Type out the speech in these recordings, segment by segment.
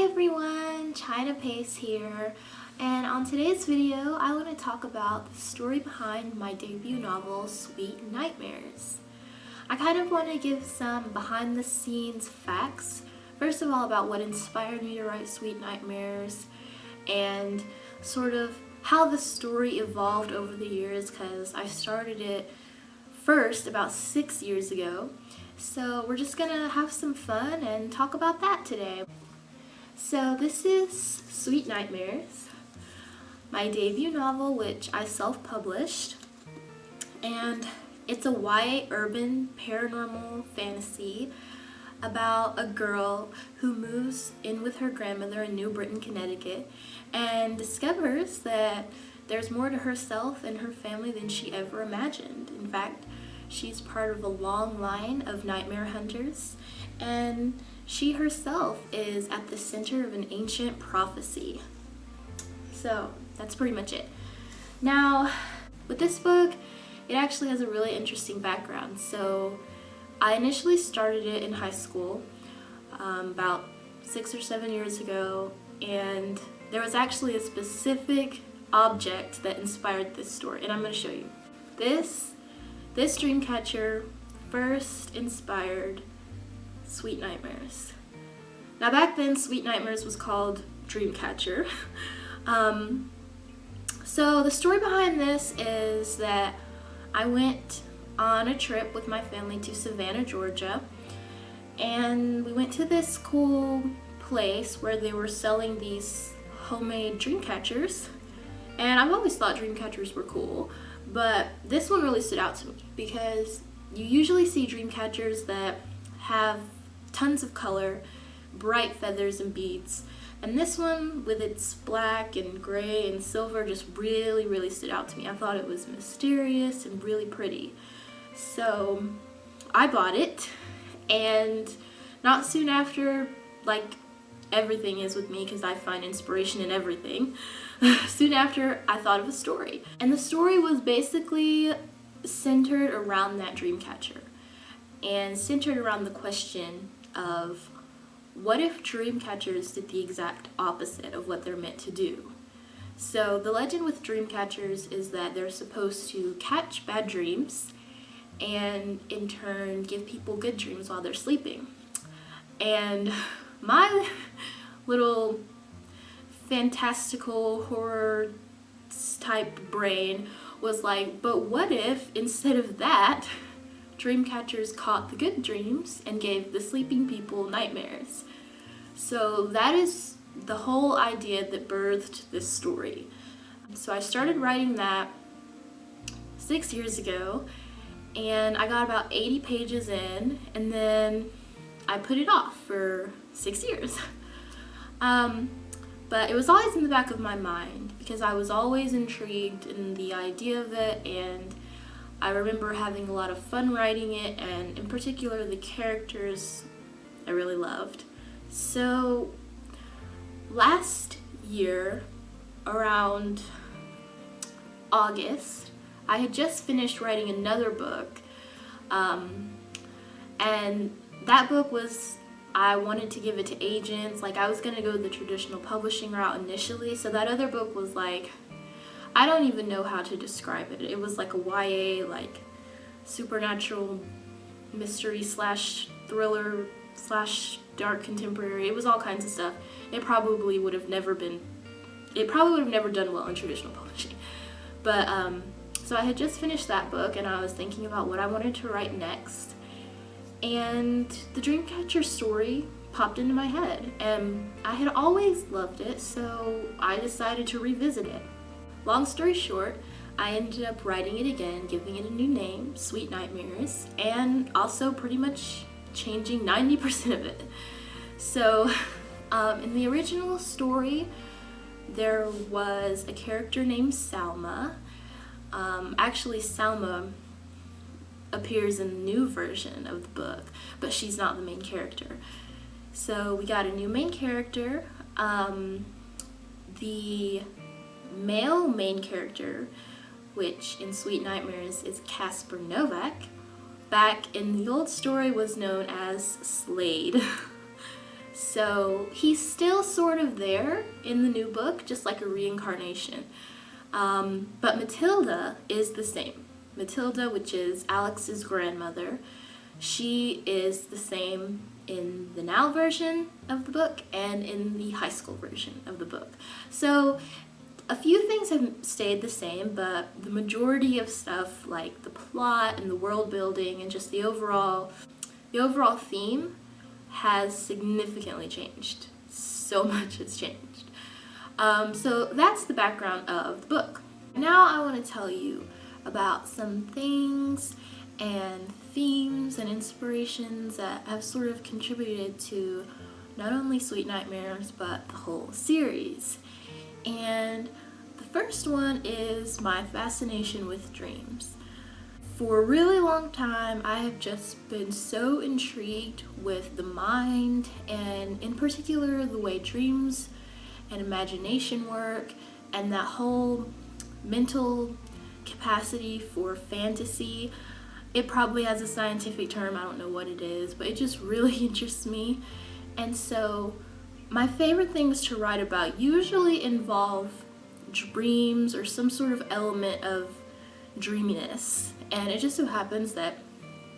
Hi everyone, China Pace here, and on today's video I want to talk about the story behind my debut novel, Sweet Nightmares. I kind of want to give some behind the scenes facts, first of all about what inspired me to write Sweet Nightmares, and sort of how the story evolved over the years, because I started it first about 6 years ago. So we're just gonna have some fun and talk about that today. So this is Sweet Nightmares, my debut novel, which I self-published, and it's a YA urban paranormal fantasy about a girl who moves in with her grandmother in New Britain, Connecticut, and discovers that there's more to herself and her family than she ever imagined. In fact, she's part of a long line of nightmare hunters, and she herself is at the center of an ancient prophecy. So that's pretty much it. Now, with this book, it actually has a really interesting background. So I initially started it in high school, about 6 or 7 years ago, and there was actually a specific object that inspired this story, and I'm going to show you. This Dreamcatcher first inspired Sweet Nightmares. Now back then, Sweet Nightmares was called Dreamcatcher. So the story behind this is that I went on a trip with my family to Savannah, Georgia, and we went to this cool place where they were selling these homemade dream catchers, and I've always thought dream catchers were cool, but this one really stood out to me because you usually see dream catchers that have tons of color, bright feathers and beads, and this one with its black and gray and silver just really stood out to me. I thought it was mysterious and really pretty. So I bought it, and not soon after, like everything is with me because I find inspiration in everything, soon after I thought of a story. And the story was basically centered around that dream catcher and centered around the question of what if dream catchers did the exact opposite of what they're meant to do. So the legend with dream catchers is that they're supposed to catch bad dreams and in turn give people good dreams while they're sleeping. And my little fantastical horror type brain was like, but what if instead of that, dream catchers caught the good dreams and gave the sleeping people nightmares? So that is the whole idea that birthed this story. So I started writing that 6 years ago, and I got about 80 pages in, and then I put it off for 6 years. But it was always in the back of my mind because I was always intrigued in the idea of it, and I remember having a lot of fun writing it, and in particular the characters I really loved. So last year, around August, I had just finished writing another book, and that book was, I wanted to give it to agents. Like, I was going to go the traditional publishing route initially, so that other book was like, I don't even know how to describe it. It was like a YA, like supernatural mystery / thriller / dark contemporary. It was all kinds of stuff. It probably would have never done well in traditional publishing. But so I had just finished that book, and I was thinking about what I wanted to write next, and the Dreamcatcher story popped into my head, and I had always loved it, so I decided to revisit it. Long story short, I ended up writing it again, giving it a new name, Sweet Nightmares, and also pretty much changing 90% of it. So in the original story, there was a character named Salma. Actually, Salma appears in the new version of the book, but she's not the main character. So we got a new main character. The male main character, which in Sweet Nightmares is Casper Novak, back in the old story was known as Slade. So he's still sort of there in the new book, just like a reincarnation. But Matilda is the same. Matilda, which is Alex's grandmother, she is the same in the now version of the book and in the high school version of the book. So a few things have stayed the same, but the majority of stuff, like the plot and the world building and just the overall theme, has significantly changed. So much has changed. So that's the background of the book. Now I want to tell you about some things and themes and inspirations that have sort of contributed to not only Sweet Nightmares, but the whole series. And the first one is my fascination with dreams. For a really long time, I have just been so intrigued with the mind, and in particular the way dreams and imagination work, and that whole mental capacity for fantasy. It probably has a scientific term, I don't know what it is, but it just really interests me. And so my favorite things to write about usually involve dreams or some sort of element of dreaminess. And it just so happens that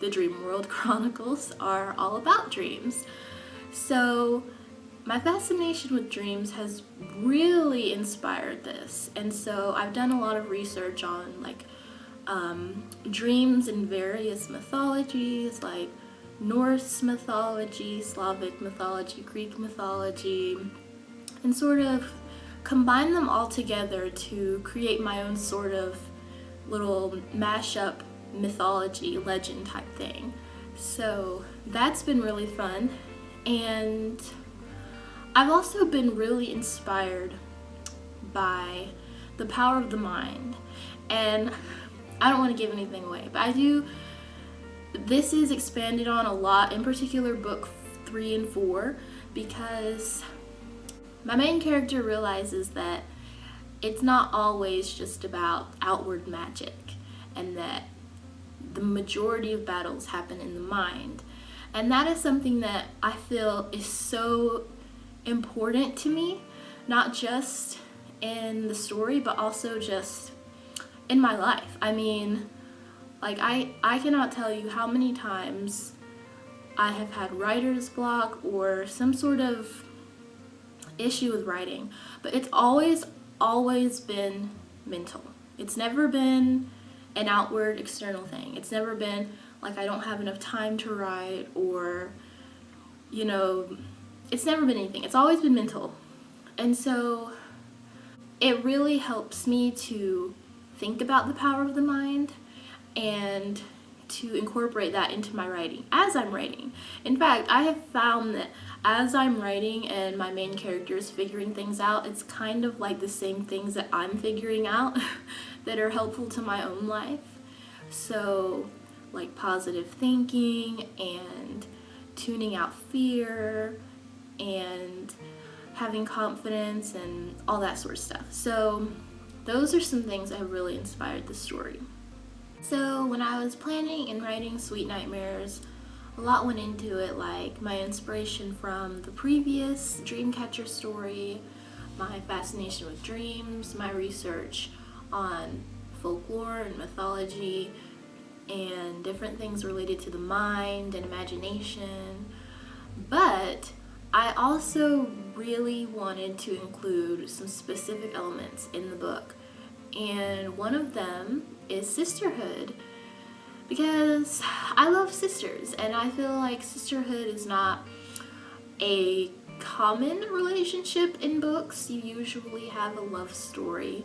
the Dream World Chronicles are all about dreams. So my fascination with dreams has really inspired this. And so I've done a lot of research on dreams in various mythologies, like Norse mythology, Slavic mythology, Greek mythology, and sort of combine them all together to create my own sort of little mashup mythology legend type thing. So that's been really fun. And I've also been really inspired by the power of the mind. And I don't want to give anything away, but this is expanded on a lot, in particular book 3 and 4, because my main character realizes that it's not always just about outward magic, and that the majority of battles happen in the mind. And that is something that I feel is so important to me, not just in the story, but also just in my life. I mean, like I cannot tell you how many times I have had writer's block or some sort of issue with writing, but it's always been mental. It's never been an outward external thing. It's never been like I don't have enough time to write, or it's never been anything. It's always been mental. And so it really helps me to think about the power of the mind and to incorporate that into my writing as I'm writing. In fact, I have found that as I'm writing and my main character is figuring things out, it's kind of like the same things that I'm figuring out that are helpful to my own life. So like positive thinking and tuning out fear and having confidence and all that sort of stuff. So those are some things that have really inspired the story. So when I was planning and writing Sweet Nightmares, a lot went into it, like my inspiration from the previous Dreamcatcher story, my fascination with dreams, my research on folklore and mythology, and different things related to the mind and imagination. But I also really wanted to include some specific elements in the book, and one of them is sisterhood, because I love sisters, and I feel like sisterhood is not a common relationship in books. You usually have a love story,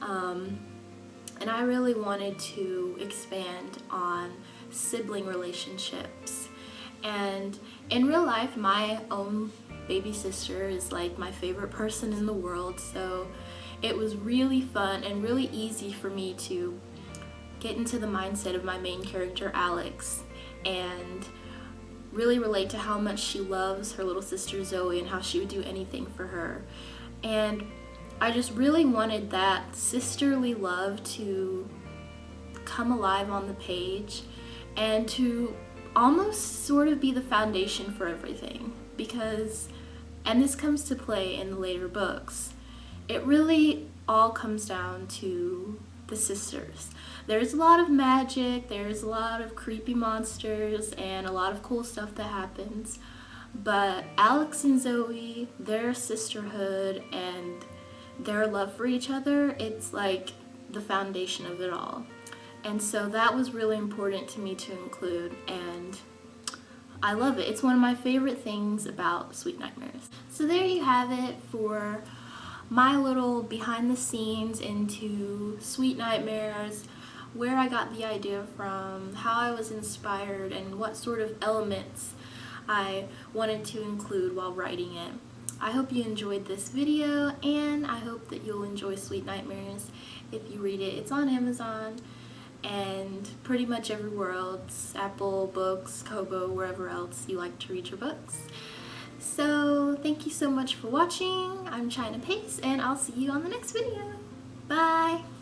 and I really wanted to expand on sibling relationships. And in real life, my own baby sister is like my favorite person in the world, so it was really fun and really easy for me to get into the mindset of my main character, Alex, and really relate to how much she loves her little sister Zoe and how she would do anything for her. And I just really wanted that sisterly love to come alive on the page and to almost sort of be the foundation for everything, because And this comes to play in the later books. It really all comes down to the sisters. There's a lot of magic, there's a lot of creepy monsters, and a lot of cool stuff that happens. But Alex and Zoe, their sisterhood, and their love for each other, it's like the foundation of it all. And so that was really important to me to include, and I love it. It's one of my favorite things about Sweet Nightmares. So there you have it for my little behind the scenes into Sweet Nightmares, where I got the idea from, how I was inspired, and what sort of elements I wanted to include while writing it. I hope you enjoyed this video, and I hope that you'll enjoy Sweet Nightmares if you read it. It's on Amazon and pretty much everywhere else, Apple Books, Kobo, wherever else you like to read your books. So thank you so much for watching. I'm China Pace, and I'll see you on the next video. Bye!